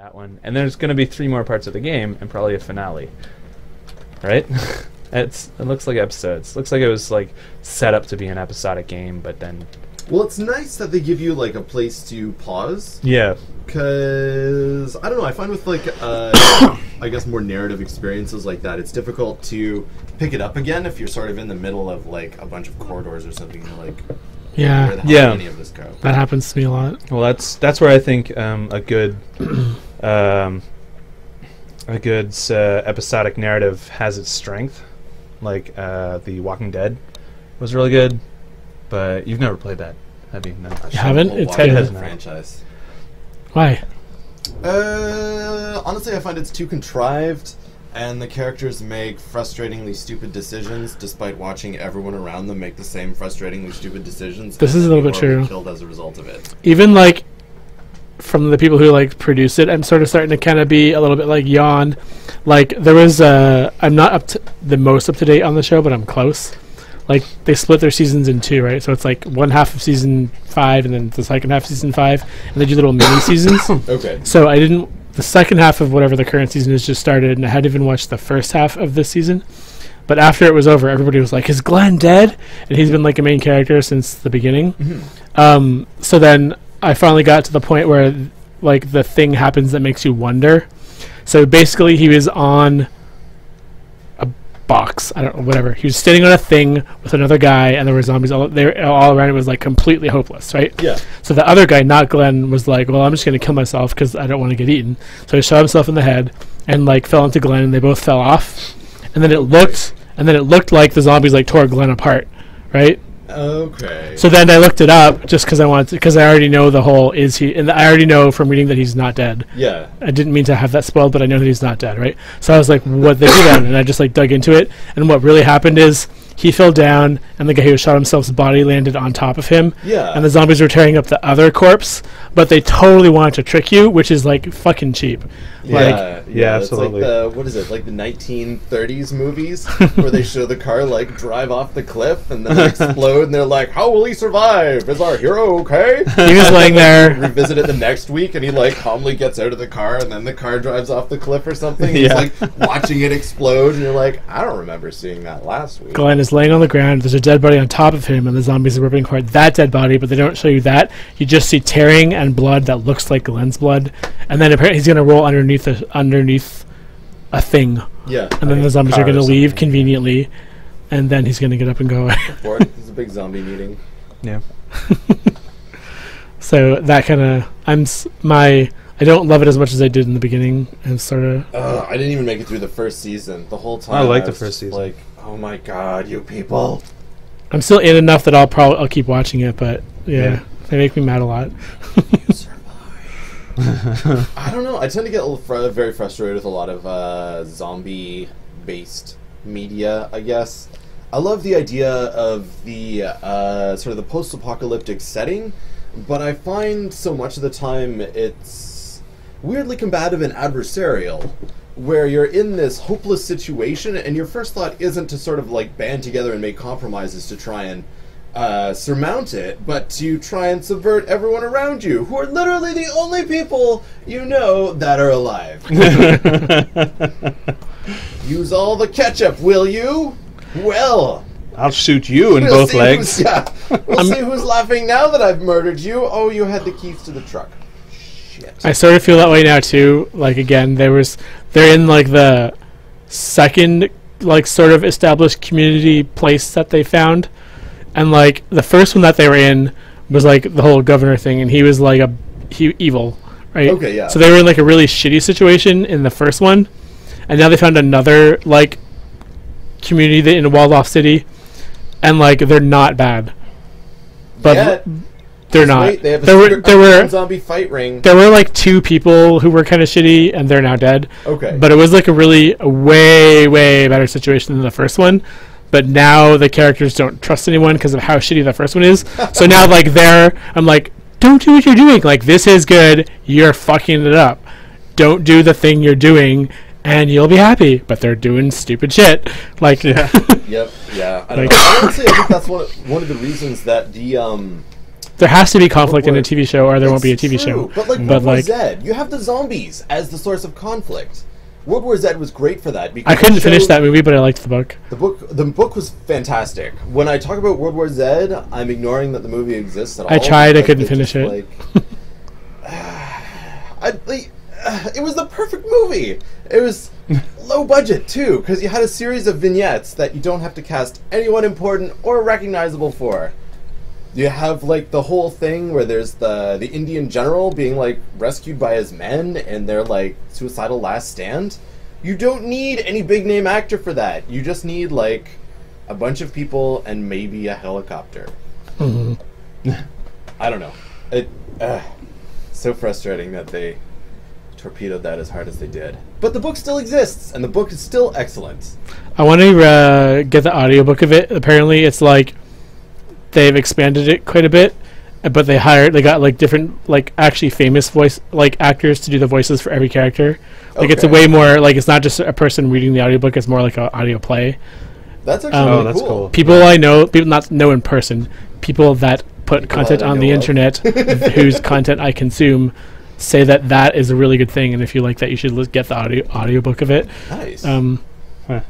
that one, and there's going to be 3 more parts of the game and probably a finale, right? It looks like episodes. Looks like it was like set up to be an episodic game, but then. Well, it's nice that they give you like a place to pause. Yeah. Because I don't know, I find with like I guess more narrative experiences like that, it's difficult to pick it up again if you're sort of in the middle of like a bunch of corridors or something. You're like, where the hell did any of this go? That happens to me a lot. Well, that's where I think a good episodic narrative has its strength. Like The Walking Dead was really good, but you've never played that, have you? No, you haven't. It's a franchise. Why? Honestly, I find it's too contrived, and the characters make frustratingly stupid decisions, despite watching everyone around them make the same frustratingly stupid decisions. This is a little bit true. Killed as a result of it. Even like from the people who like produce it, I'm sort of starting to kind of be a little bit like yawn. Like there was, I'm not up to the most up to date on the show, but I'm close. Like they split their seasons in 2, right? So it's like one half of season 5 and then the second half of season 5, and they do little mini seasons. Okay. So the second half of whatever the current season is just started, and I hadn't even watched the first half of this season. But after it was over, everybody was like, "Is Glenn dead?" And he's been like a main character since the beginning. Mm-hmm. So then I finally got to the point where like the thing happens that makes you wonder. So basically, he was on box, I don't know, whatever. He was standing on a thing with another guy, and there were zombies all around. It was like completely hopeless, right? Yeah. So the other guy, not Glenn, was like, "Well, I'm just going to kill myself because I don't want to get eaten." So he shot himself in the head and like fell into Glenn, and they both fell off. And then it looked like the zombies like tore Glenn apart, right? Okay. So then I looked it up just because I wanted to, because I already know the whole and I already know from reading that he's not dead. Yeah. I didn't mean to have that spoiled, but I know that he's not dead, right? So I was like, what they do then? And I just like dug into it, and what really happened is he fell down, and the guy who shot himself's body landed on top of him. Yeah. And the zombies were tearing up the other corpse, but they totally wanted to trick you, which is like fucking cheap. Yeah, absolutely. It's like what is it? Like the 1930s movies where they show the car like drive off the cliff and then explode, and they're like, "How will he survive? Is our hero okay?" He was laying there. Revisit it the next week, and he like calmly gets out of the car, and then the car drives off the cliff or something. He's like watching it explode, and you're like, "I don't remember seeing that last week." Glenn is laying on the ground. There's a dead body on top of him, and the zombies are ripping apart that dead body, but they don't show you that. You just see tearing and blood that looks like Glenn's blood, and then apparently he's going to roll underneath a thing. Yeah. And then the zombies are going to leave conveniently, and then he's going to get up and go away. It's a big zombie meeting. Yeah. So that kind of I don't love it as much as I did in the beginning, and sort of. I didn't even make it through the first season. The whole time I liked the first season. Like, oh my god, you people! I'm still in enough that I'll keep watching it, but yeah. They make me mad a lot. I don't know. I tend to get very frustrated with a lot of zombie-based media, I guess. I love the idea of the sort of the post-apocalyptic setting, but I find so much of the time it's weirdly combative and adversarial, where you're in this hopeless situation, and your first thought isn't to sort of like band together and make compromises to try and surmount it, but to try and subvert everyone around you, who are literally the only people you know that are alive. Use all the ketchup, will you? Well, I'll shoot you in both legs. We'll see who's laughing now that I've murdered you. Oh, you had the keys to the truck. Shit. I sort of feel that way now too. Like again, they're in like the second like sort of established community place that they found. And like the first one that they were in was like the whole governor thing, and he was like evil, right? Okay, yeah. So they were in like a really shitty situation in the first one, and now they found another like community in a walled-off city, and like they're not bad, but they're not. Wait, they have there were zombie fight ring. There were like 2 people who were kind of shitty, and they're now dead. Okay, but it was like a way better situation than the first one. But now the characters don't trust anyone because of how shitty the first one is. So now, like, I'm like, don't do what you're doing. Like, this is good. You're fucking it up. Don't do the thing you're doing, and you'll be happy. But they're doing stupid shit. Like, Yep. Yeah. I don't know. Honestly, I think that's one of the reasons that There has to be conflict in a War- TV show, or there won't be a It's TV true, show. But like But, World War like- Z, you have the zombies as the source of conflict. World War Z was great for that because I couldn't it finish showed- that movie, but I liked the book. The book was fantastic. When I talk about World War Z, I'm ignoring that the movie exists at all. I tried, I because couldn't it finish just, it. it was the perfect movie. It was low budget too, because you had a series of vignettes that you don't have to cast anyone important or recognizable for. You have like the whole thing where there's the Indian general being like rescued by his men and their like suicidal last stand. You don't need any big name actor for that. You just need like a bunch of people and maybe a helicopter. I don't know. It so frustrating that they torpedoed that as hard as they did. But the book still exists, and the book is still excellent. I want to get the audiobook of it. Apparently, it's like they've expanded it quite a bit, but they got like different, like actually famous voice like actors to do the voices for every character. Like it's a Okay. way more like it's not just a person reading the audiobook; it's more like an audio play. That's actually Oh, really that's cool. cool. People I know, people not know in person, people that put People content that I on the know of. internet, whose content I consume, say that that is a really good thing, and if you like that, you should get the audiobook of it. Nice. Huh.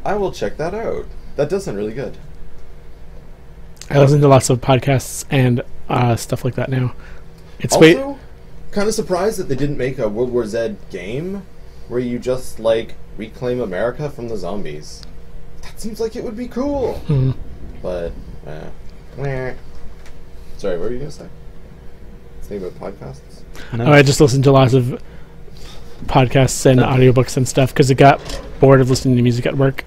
I will check that out. That does sound really good. I listen to lots of podcasts and stuff like that now. It's Also, kind of surprised that they didn't make a World War Z game where you just like reclaim America from the zombies. That seems like it would be cool. Mhm. But, meh. Sorry, what were you gonna say? Think about podcasts. I just listened to lots of podcasts and audiobooks and stuff because I got bored of listening to music at work.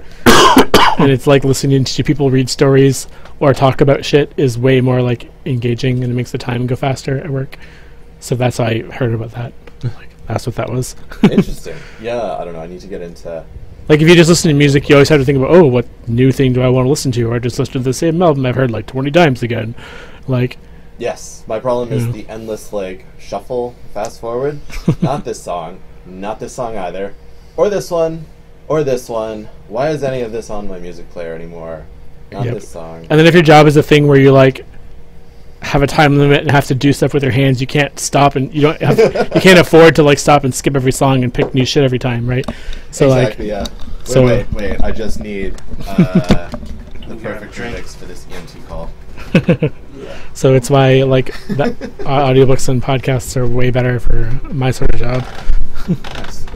And it's like listening to people read stories or talk about shit is way more like engaging, and it makes the time go faster at work. So that's how I heard about that. Like, that's what that was. Interesting. Yeah, I don't know. I need to get into. Like if you just listen to music, you always have to think about, oh, what new thing do I want to listen to? Or just listen to the same album I've heard like 20 times again. Like, Yes, my problem is Yeah. the endless like shuffle, fast forward. Not this song either, or this one, or this one. Why is any of this on my music player anymore? Not Yep. this song. and then if your job is a thing where you like have a time limit and have to do stuff with your hands, you can't stop and you don't have, you can't afford to like stop and skip every song and pick new shit every time, right? So Exactly. Yeah. so- Wait. I just need the perfect remix for this EMT call. so it's why like that audiobooks and podcasts are way better for my sort of job. Nice.